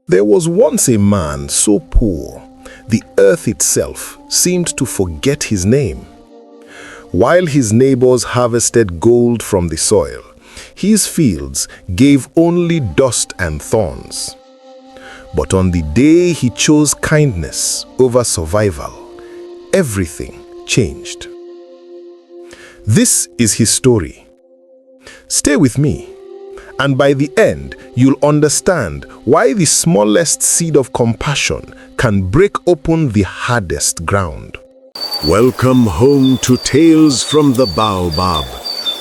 There was once a man so poor, the earth itself seemed to forget his name. While his neighbors harvested gold from the soil, his fields gave only dust and thorns. But on the day he chose kindness over survival, everything changed. This is his story. Stay with me, and by the end, you'll understand why the smallest seed of compassion can break open the hardest ground. Welcome home to Tales from the Baobab,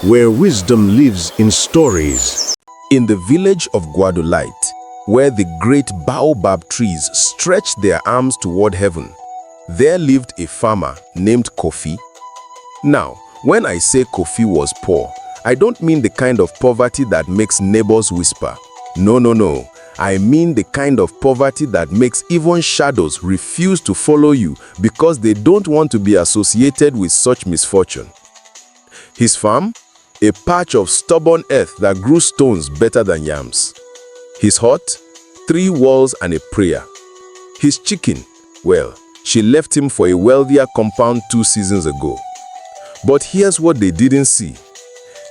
where wisdom lives in stories. In the village of Guadolite, where the great Baobab trees stretched their arms toward heaven, there lived a farmer named Kofi. Now, when I say Kofi was poor, I don't mean the kind of poverty that makes neighbors whisper. No. I mean the kind of poverty that makes even shadows refuse to follow you because they don't want to be associated with such misfortune. His farm? A patch of stubborn earth that grew stones better than yams. His hut? 3 walls and a prayer. His chicken? Well, she left him for a wealthier compound 2 seasons ago. But here's what they didn't see.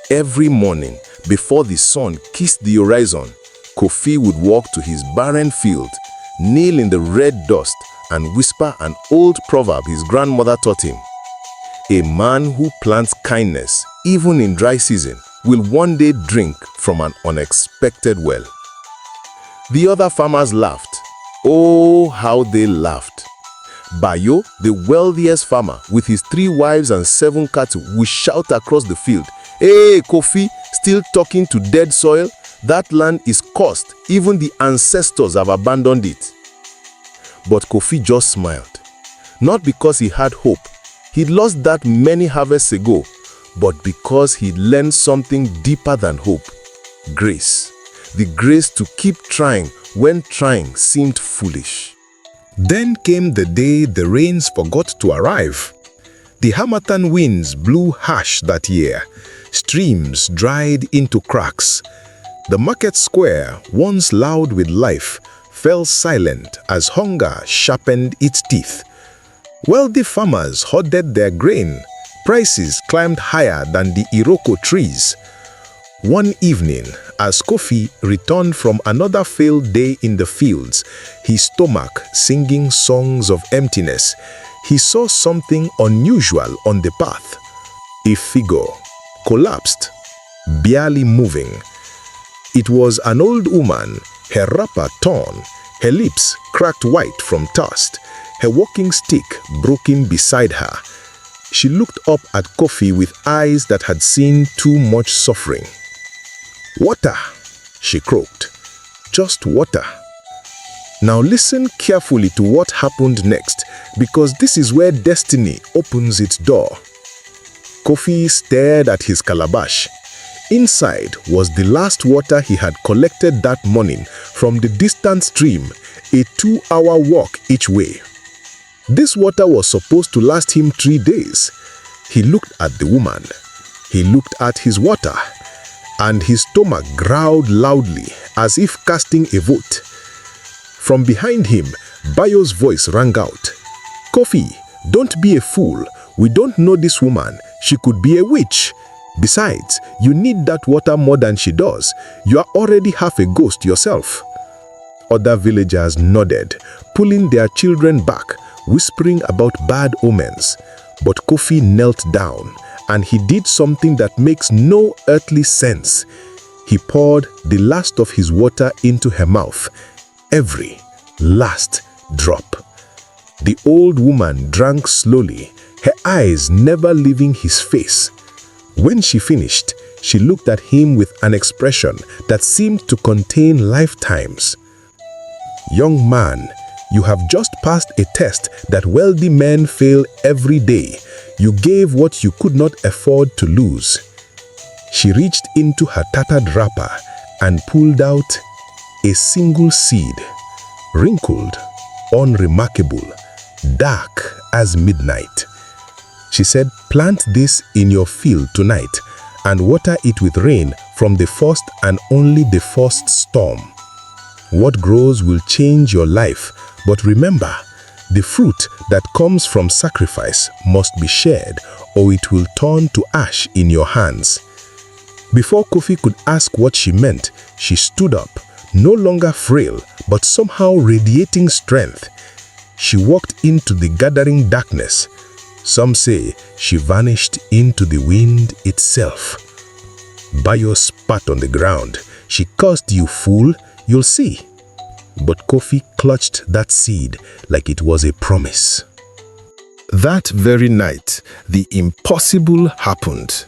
Every morning, before the sun kissed the horizon, Kofi would walk to his barren field, kneel in the red dust, and whisper an old proverb his grandmother taught him. A man who plants kindness, even in dry season, will one day drink from an unexpected well. The other farmers laughed. Oh, how they laughed. Bayo, the wealthiest farmer, with his 3 wives and 7 cattle, would shout across the field, "Hey, Kofi, still talking to dead soil? That land is cursed. Even the ancestors have abandoned it." But Kofi just smiled. Not because he had hope. He'd lost that many harvests ago, but because he'd learned something deeper than hope. Grace. The grace to keep trying when trying seemed foolish. Then came the day the rains forgot to arrive. The Harmattan winds blew harsh that year. Streams dried into cracks. The market square, once loud with life, fell silent as hunger sharpened its teeth. Wealthy farmers hoarded their grain. Prices climbed higher than the Iroko trees. One evening, as Kofi returned from another failed day in the fields, his stomach singing songs of emptiness, he saw something unusual on the path. A figure collapsed, barely moving. It was an old woman, her wrapper torn, her lips cracked white from thirst, her walking stick broken beside her. She looked up at Kofi with eyes that had seen too much suffering. "Water," she croaked. "Just water." Now listen carefully to what happened next, because this is where destiny opens its door. Kofi stared at his calabash. Inside was the last water he had collected that morning from the distant stream, a 2-hour walk each way. This water was supposed to last him 3 days. He looked at the woman. He looked at his water, and his stomach growled loudly as if casting a vote. From behind him, Bayo's voice rang out. "Kofi, don't be a fool. We don't know this woman. She could be a witch. Besides, you need that water more than she does. You are already half a ghost yourself." Other villagers nodded, pulling their children back, whispering about bad omens. But Kofi knelt down, and he did something that makes no earthly sense. He poured the last of his water into her mouth, every last drop. The old woman drank slowly, her eyes never leaving his face. When she finished, she looked at him with an expression that seemed to contain lifetimes. "Young man, you have just passed a test that wealthy men fail every day. You gave what you could not afford to lose." She reached into her tattered wrapper and pulled out a single seed, wrinkled, unremarkable, dark as midnight. She said, "Plant this in your field tonight and water it with rain from the first and only the first storm." What grows will change your life, but remember, the fruit that comes from sacrifice must be shared or it will turn to ash in your hands. Before Kofi could ask what she meant, she stood up, no longer frail, but somehow radiating strength. She walked into the gathering darkness. Some say she vanished into the wind itself. Bayo spat on the ground. She cursed, "You fool, you'll see." But Kofi clutched that seed like it was a promise. That very night, the impossible happened.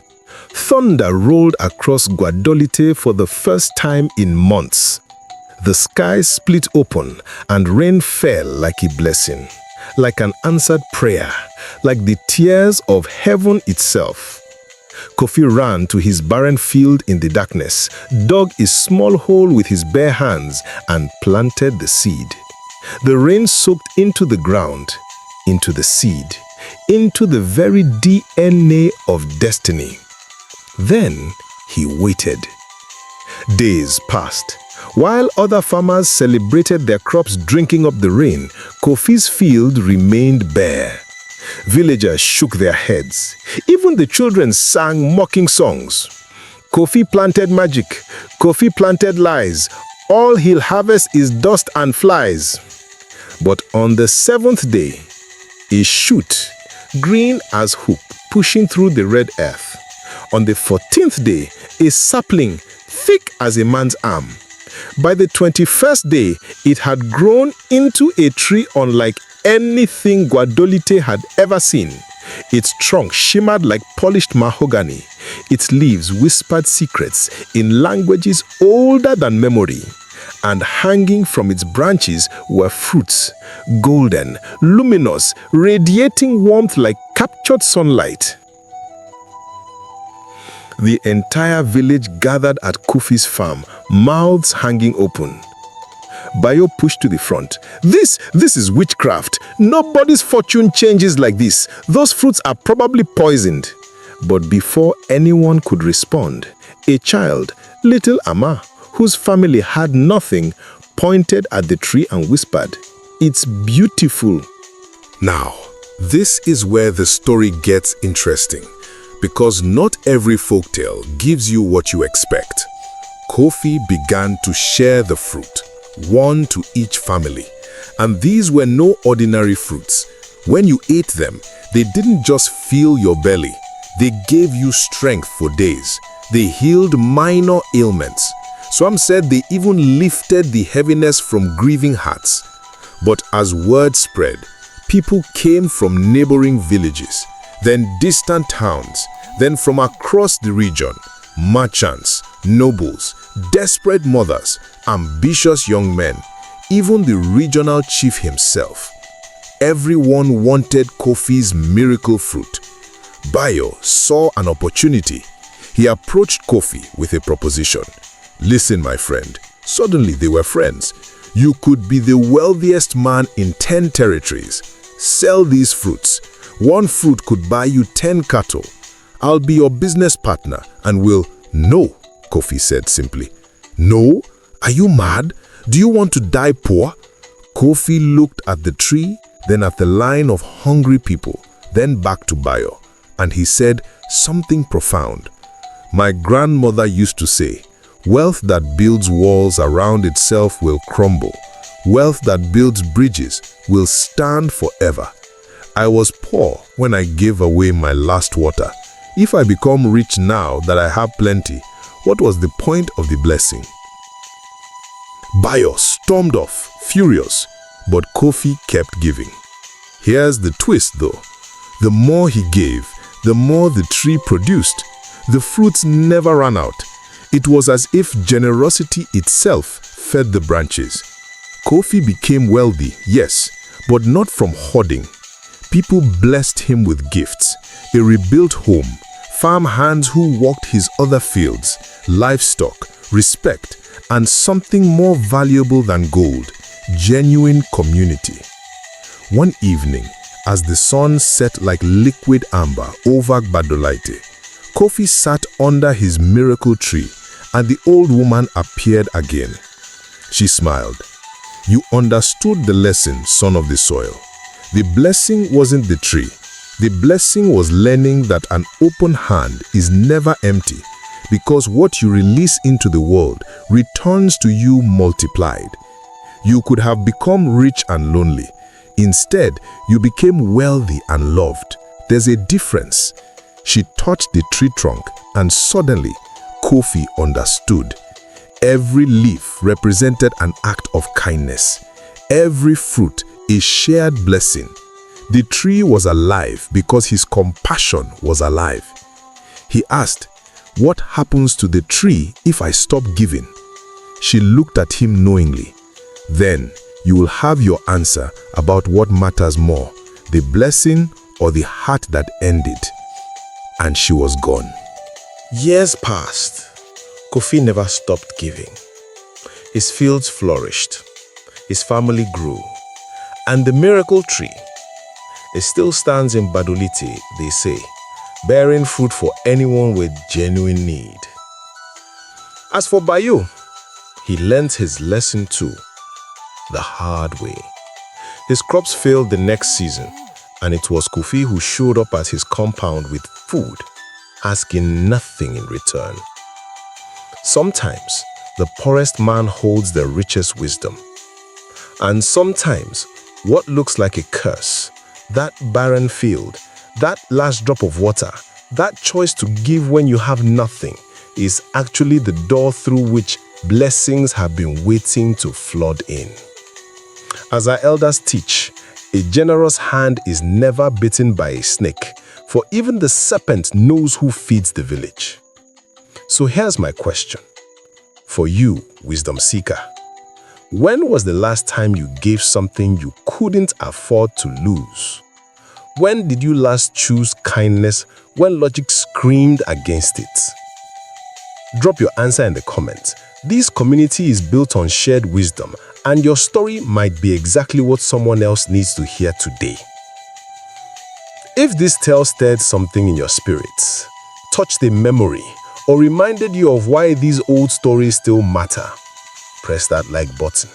Thunder rolled across Guadolite for the first time in months. The sky split open and rain fell like a blessing, like an answered prayer, like the tears of heaven itself. Kofi ran to his barren field in the darkness, dug a small hole with his bare hands, and planted the seed. The rain soaked into the ground, into the seed, into the very DNA of destiny. Then he waited. Days passed. While other farmers celebrated their crops drinking up the rain, Kofi's field remained bare. Villagers shook their heads. Even the children sang mocking songs. Kofi planted magic. Kofi planted lies. All he'll harvest is dust and flies. But on the seventh day, a shoot, green as hoop, pushing through the red earth. On the 14th day, a sapling, thick as a man's arm. By the 21st day, it had grown into a tree unlike anything Guadolite had ever seen. Its trunk shimmered like polished mahogany. Its leaves whispered secrets in languages older than memory. And hanging from its branches were fruits, golden, luminous, radiating warmth like captured sunlight. The entire village gathered at Kofi's farm, mouths hanging open. Bayo pushed to the front. This is witchcraft. Nobody's fortune changes like this. Those fruits are probably poisoned." But before anyone could respond, a child, little Ama, whose family had nothing, pointed at the tree and whispered, "It's beautiful." Now, this is where the story gets interesting, because not every folktale gives you what you expect. Kofi began to share the fruit, one to each family. And these were no ordinary fruits. When you ate them, they didn't just fill your belly. They gave you strength for days. They healed minor ailments. Some said they even lifted the heaviness from grieving hearts. But as word spread, people came from neighboring villages, then distant towns, then from across the region, merchants, nobles, desperate mothers, ambitious young men, even the regional chief himself. Everyone wanted Kofi's miracle fruit. Bayo saw an opportunity. He approached Kofi with a proposition. "Listen, my friend." Suddenly they were friends. "You could be the wealthiest man in 10 territories. Sell these fruits. One fruit could buy you 10 cattle. I'll be your business partner and will—" "No," Kofi said simply. "No? Are you mad? Do you want to die poor?" Kofi looked at the tree, then at the line of hungry people, then back to Bayo, and he said something profound. "My grandmother used to say, wealth that builds walls around itself will crumble. Wealth that builds bridges will stand forever. I was poor when I gave away my last water. If I become rich now that I have plenty, what was the point of the blessing?" Bayo stormed off, furious, but Kofi kept giving. Here's the twist though. The more he gave, the more the tree produced. The fruits never ran out. It was as if generosity itself fed the branches. Kofi became wealthy, yes, but not from hoarding. People blessed him with gifts, a rebuilt home, farm hands who walked his other fields, livestock, respect, and something more valuable than gold, genuine community. One evening, as the sun set like liquid amber over Guadolite, Kofi sat under his miracle tree, and the old woman appeared again. She smiled. You understood the lesson, son of the soil. The blessing wasn't the tree. The blessing was learning that an open hand is never empty, because what you release into the world returns to you multiplied. You could have become rich and lonely. Instead, you became wealthy and loved. There's a difference. She touched the tree trunk, and suddenly, Kofi understood. Every leaf represented an act of kindness. Every fruit a shared blessing. The tree was alive because his compassion was alive. He asked, "What happens to the tree if I stop giving?" She looked at him knowingly. Then you will have your answer about what matters more, the blessing or the heart that ended. And she was gone. Years passed. Kofi never stopped giving. His fields flourished. His family grew. And the miracle tree, it still stands in Badolite, they say, bearing fruit for anyone with genuine need. As for Bayo, he learnt his lesson too, the hard way. His crops failed the next season, and it was Kofi who showed up at his compound with food, asking nothing in return. Sometimes, the poorest man holds the richest wisdom. And sometimes, what looks like a curse, that barren field, that last drop of water, that choice to give when you have nothing, is actually the door through which blessings have been waiting to flood in. As our elders teach, a generous hand is never bitten by a snake, for even the serpent knows who feeds the village. So here's my question. For you, wisdom seeker, when was the last time you gave something you couldn't afford to lose? When did you last choose kindness when logic screamed against it? Drop your answer in the comments. This community is built on shared wisdom, and your story might be exactly what someone else needs to hear today. If this tale stirred something in your spirit, touched a memory, or reminded you of why these old stories still matter, press that like button.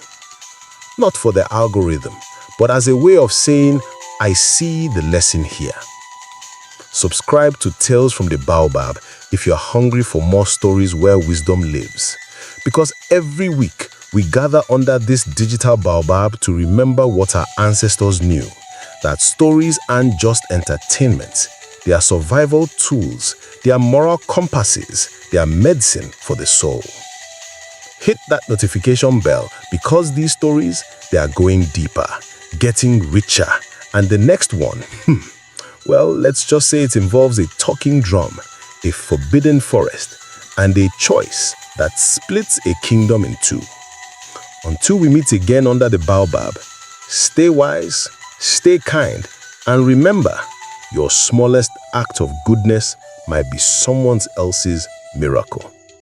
Not for the algorithm, but as a way of saying, I see the lesson here. Subscribe to Tales from the Baobab if you're hungry for more stories where wisdom lives. Because every week, we gather under this digital baobab to remember what our ancestors knew, that stories aren't just entertainment. They are survival tools, they are moral compasses, they are medicine for the soul. Hit that notification bell because these stories, they are going deeper, getting richer. And the next one, well, let's just say it involves a talking drum, a forbidden forest, and a choice that splits a kingdom in two. Until we meet again under the baobab, stay wise, stay kind, and remember, your smallest act of goodness might be someone else's miracle.